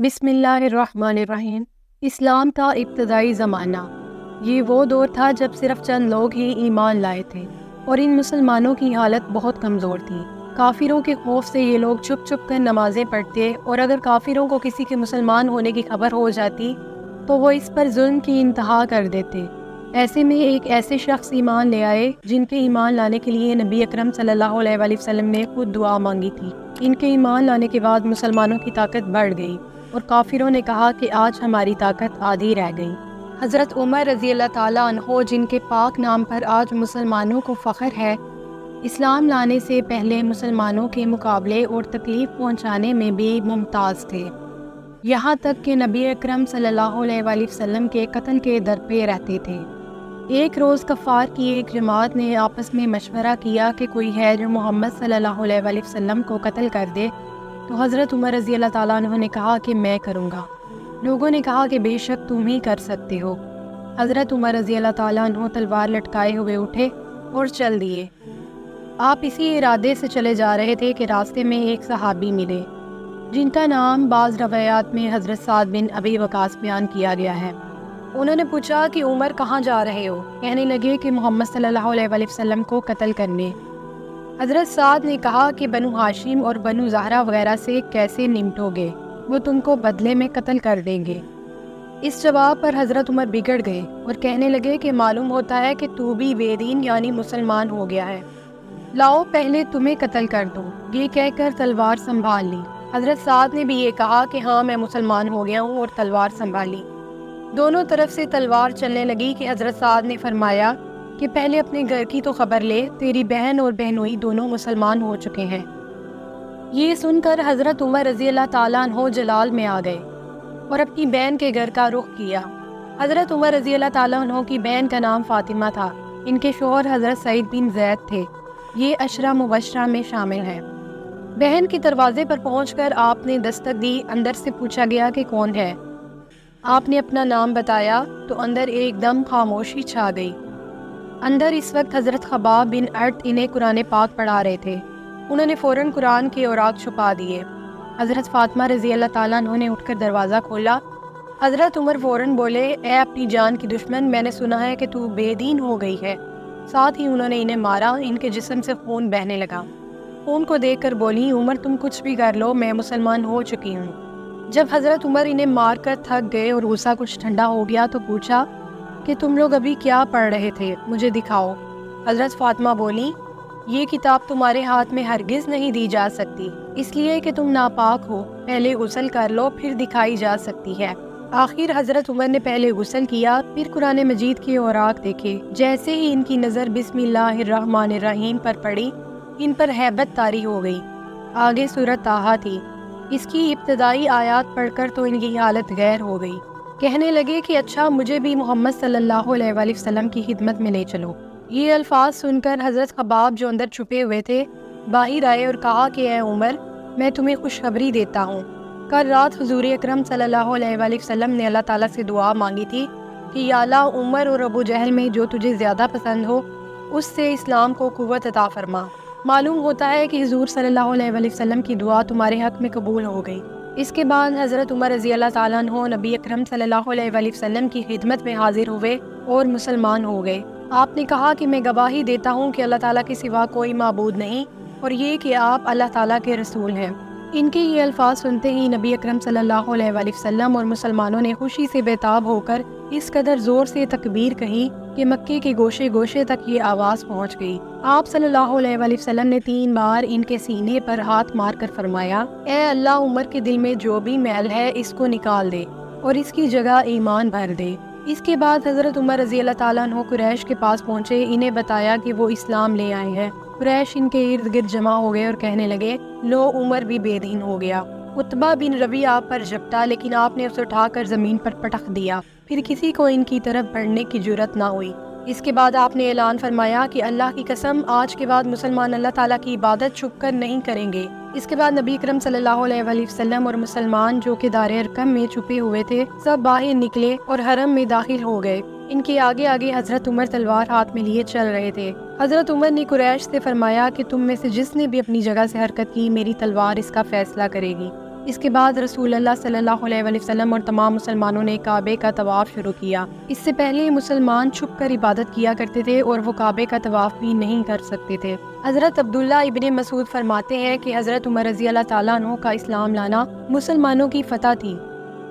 بسم اللہ الرحمن الرحیم۔ اسلام کا ابتدائی زمانہ۔ یہ وہ دور تھا جب صرف چند لوگ ہی ایمان لائے تھے اور ان مسلمانوں کی حالت بہت کمزور تھی۔ کافروں کے خوف سے یہ لوگ چھپ چھپ کر نمازیں پڑھتے اور اگر کافروں کو کسی کے مسلمان ہونے کی خبر ہو جاتی تو وہ اس پر ظلم کی انتہا کر دیتے۔ ایسے میں ایک ایسے شخص ایمان لے آئے جن کے ایمان لانے کے لیے نبی اکرم صلی اللہ علیہ وآلہ وسلم نے خود دعا مانگی تھی۔ ان کے ایمان لانے کے بعد مسلمانوں کی طاقت بڑھ گئی اور کافروں نے کہا کہ آج ہماری طاقت آدھی رہ گئی۔ حضرت عمر رضی اللہ تعالیٰ عنہ جن کے پاک نام پر آج مسلمانوں کو فخر ہے، اسلام لانے سے پہلے مسلمانوں کے مقابلے اور تکلیف پہنچانے میں بھی ممتاز تھے، یہاں تک کہ نبی اکرم صلی اللہ علیہ وآلہ وسلم کے قتل کے در پہ رہتے تھے۔ ایک روز کفار کی ایک جماعت نے آپس میں مشورہ کیا کہ کوئی ہے جو محمد صلی اللہ علیہ وآلہ وسلم کو قتل کر دے، تو حضرت عمر رضی اللہ تعالیٰ عنہ نے کہا کہ میں کروں گا۔ لوگوں نے کہا کہ بے شک تم ہی کر سکتے ہو۔ حضرت عمر رضی اللہ تعالیٰ عنہ تلوار لٹکائے ہوئے اٹھے اور چل دیے۔ آپ اسی ارادے سے چلے جا رہے تھے کہ راستے میں ایک صحابی ملے جن کا نام بعض روایات میں حضرت سعد بن ابی وقاص بیان کیا گیا ہے۔ انہوں نے پوچھا کہ عمر کہاں جا رہے ہو؟ کہنے لگے کہ محمد صلی اللہ علیہ وآلہ وسلم کو قتل کرنے۔ حضرت سعد نے کہا کہ بنو ہاشم اور بنو زہرہ وغیرہ سے کیسے نمٹو گے، وہ تم کو بدلے میں قتل کر دیں گے۔ اس جواب پر حضرت عمر بگڑ گئے اور کہنے لگے کہ معلوم ہوتا ہے کہ تو بھی بے دین یعنی مسلمان ہو گیا ہے، لاؤ پہلے تمہیں قتل کر دو۔ یہ کہہ کر تلوار سنبھال لی۔ حضرت سعد نے بھی یہ کہا کہ ہاں میں مسلمان ہو گیا ہوں اور تلوار سنبھالی۔ دونوں طرف سے تلوار چلنے لگی کہ حضرت سعد نے فرمایا کہ پہلے اپنے گھر کی تو خبر لے، تیری بہن اور بہنوئی دونوں مسلمان ہو چکے ہیں۔ یہ سن کر حضرت عمر رضی اللہ تعالیٰ عنہ جلال میں آ گئے اور اپنی بہن کے گھر کا رخ کیا۔ حضرت عمر رضی اللہ تعالیٰ عنہ کی بہن کا نام فاطمہ تھا، ان کے شوہر حضرت سعید بن زید تھے، یہ عشرہ مبشرہ میں شامل ہیں۔ بہن کے دروازے پر پہنچ کر آپ نے دستک دی، اندر سے پوچھا گیا کہ کون ہے؟ آپ نے اپنا نام بتایا تو اندر ایک دم خاموشی چھا گئی۔ اندر اس وقت حضرت خباب بن ارت انہیں قرآن پاک پڑھا رہے تھے۔ انہوں نے فوراً قرآن کے اوراق چھپا دیے۔ حضرت فاطمہ رضی اللہ تعالیٰ عنہ نے اٹھ کر دروازہ کھولا۔ حضرت عمر فوراً بولے، اے اپنی جان کی دشمن، میں نے سنا ہے کہ تو بے دین ہو گئی ہے۔ ساتھ ہی انہوں نے انہیں مارا، ان کے جسم سے خون بہنے لگا۔ خون کو دیکھ کر بولی، عمر تم کچھ بھی کر لو، میں مسلمان ہو چکی ہوں۔ جب حضرت عمر انہیں مار کر تھک گئے اور غصہ کچھ ٹھنڈا ہو گیا تو پوچھا کہ تم لوگ ابھی کیا پڑھ رہے تھے، مجھے دکھاؤ۔ حضرت فاطمہ بولی، یہ کتاب تمہارے ہاتھ میں ہرگز نہیں دی جا سکتی، اس لیے کہ تم ناپاک ہو، پہلے غسل کر لو پھر دکھائی جا سکتی ہے۔ آخر حضرت عمر نے پہلے غسل کیا، پھر قرآن مجید کے اوراق دیکھے۔ جیسے ہی ان کی نظر بسم اللہ الرحمن الرحیم پر پڑی، ان پر ہیبت طاری ہو گئی۔ آگے سورۃ طٰہٰ تھی، اس کی ابتدائی آیات پڑھ کر تو ان کی حالت غیر ہو گئی۔ کہنے لگے کہ اچھا مجھے بھی محمد صلی اللہ علیہ وآلہ وسلم کی خدمت میں لے چلو۔ یہ الفاظ سن کر حضرت خباب جو اندر چھپے ہوئے تھے باہر آئے اور کہا کہ اے عمر، میں تمہیں خوشخبری دیتا ہوں، کل رات حضور اکرم صلی اللہ علیہ وآلہ وسلم نے اللہ تعالیٰ سے دعا مانگی تھی کہ یا اللہ، عمر اور ابو جہل میں جو تجھے زیادہ پسند ہو اس سے اسلام کو قوت عطا فرما۔ معلوم ہوتا ہے کہ حضور صلی اللہ علیہ وآلہ وسلم کی دعا تمہارے حق میں قبول ہو گئی۔ اس کے بعد حضرت عمر رضی اللہ تعالیٰ عنہ نبی اکرم صلی اللہ علیہ وآلہ وسلم کی خدمت میں حاضر ہوئے اور مسلمان ہو گئے۔ آپ نے کہا کہ میں گواہی دیتا ہوں کہ اللہ تعالیٰ کے سوا کوئی معبود نہیں اور یہ کہ آپ اللہ تعالیٰ کے رسول ہیں۔ ان کے یہ الفاظ سنتے ہی نبی اکرم صلی اللہ علیہ وآلہ وسلم اور مسلمانوں نے خوشی سے بے تاب ہو کر اس قدر زور سے تکبیر کہی کہ مکے کے گوشے گوشے تک یہ آواز پہنچ گئی۔ آپ صلی اللہ علیہ وآلہ وسلم نے 3 بار ان کے سینے پر ہاتھ مار کر فرمایا، اے اللہ، عمر کے دل میں جو بھی میل ہے اس کو نکال دے اور اس کی جگہ ایمان بھر دے۔ اس کے بعد حضرت عمر رضی اللہ تعالیٰ عنہ قریش کے پاس پہنچے، انہیں بتایا کہ وہ اسلام لے آئے ہیں۔ قریش ان کے ارد گرد جمع ہو گئے اور کہنے لگے، لو عمر بھی بے دین ہو گیا۔ عتبہ بن ربیعہ آپ پر جھپٹا، لیکن آپ نے اسے اٹھا کر زمین پر پٹخ دیا، پھر کسی کو ان کی طرف بڑھنے کی جرأت نہ ہوئی۔ اس کے بعد آپ نے اعلان فرمایا کہ اللہ کی قسم، آج کے بعد مسلمان اللہ تعالیٰ کی عبادت چھپ کر نہیں کریں گے۔ اس کے بعد نبی اکرم صلی اللہ علیہ وآلہ وسلم اور مسلمان جو کہ دار ارقم میں چھپے ہوئے تھے سب باہر نکلے اور حرم میں داخل ہو گئے۔ ان کے آگے آگے حضرت عمر تلوار ہاتھ میں لیے چل رہے تھے۔ حضرت عمر نے قریش سے فرمایا کہ تم میں سے جس نے بھی اپنی جگہ سے حرکت کی، میری تلوار اس کا فیصلہ کرے گی۔ اس کے بعد رسول اللہ صلی اللہ علیہ وسلم اور تمام مسلمانوں نے کعبے کا طواف شروع کیا۔ اس سے پہلے مسلمان چھپ کر عبادت کیا کرتے تھے اور وہ کعبے کا طواف بھی نہیں کر سکتے تھے۔ حضرت عبداللہ ابن مسعود فرماتے ہیں کہ حضرت عمر رضی اللہ تعالیٰ عنہ کا اسلام لانا مسلمانوں کی فتح تھی۔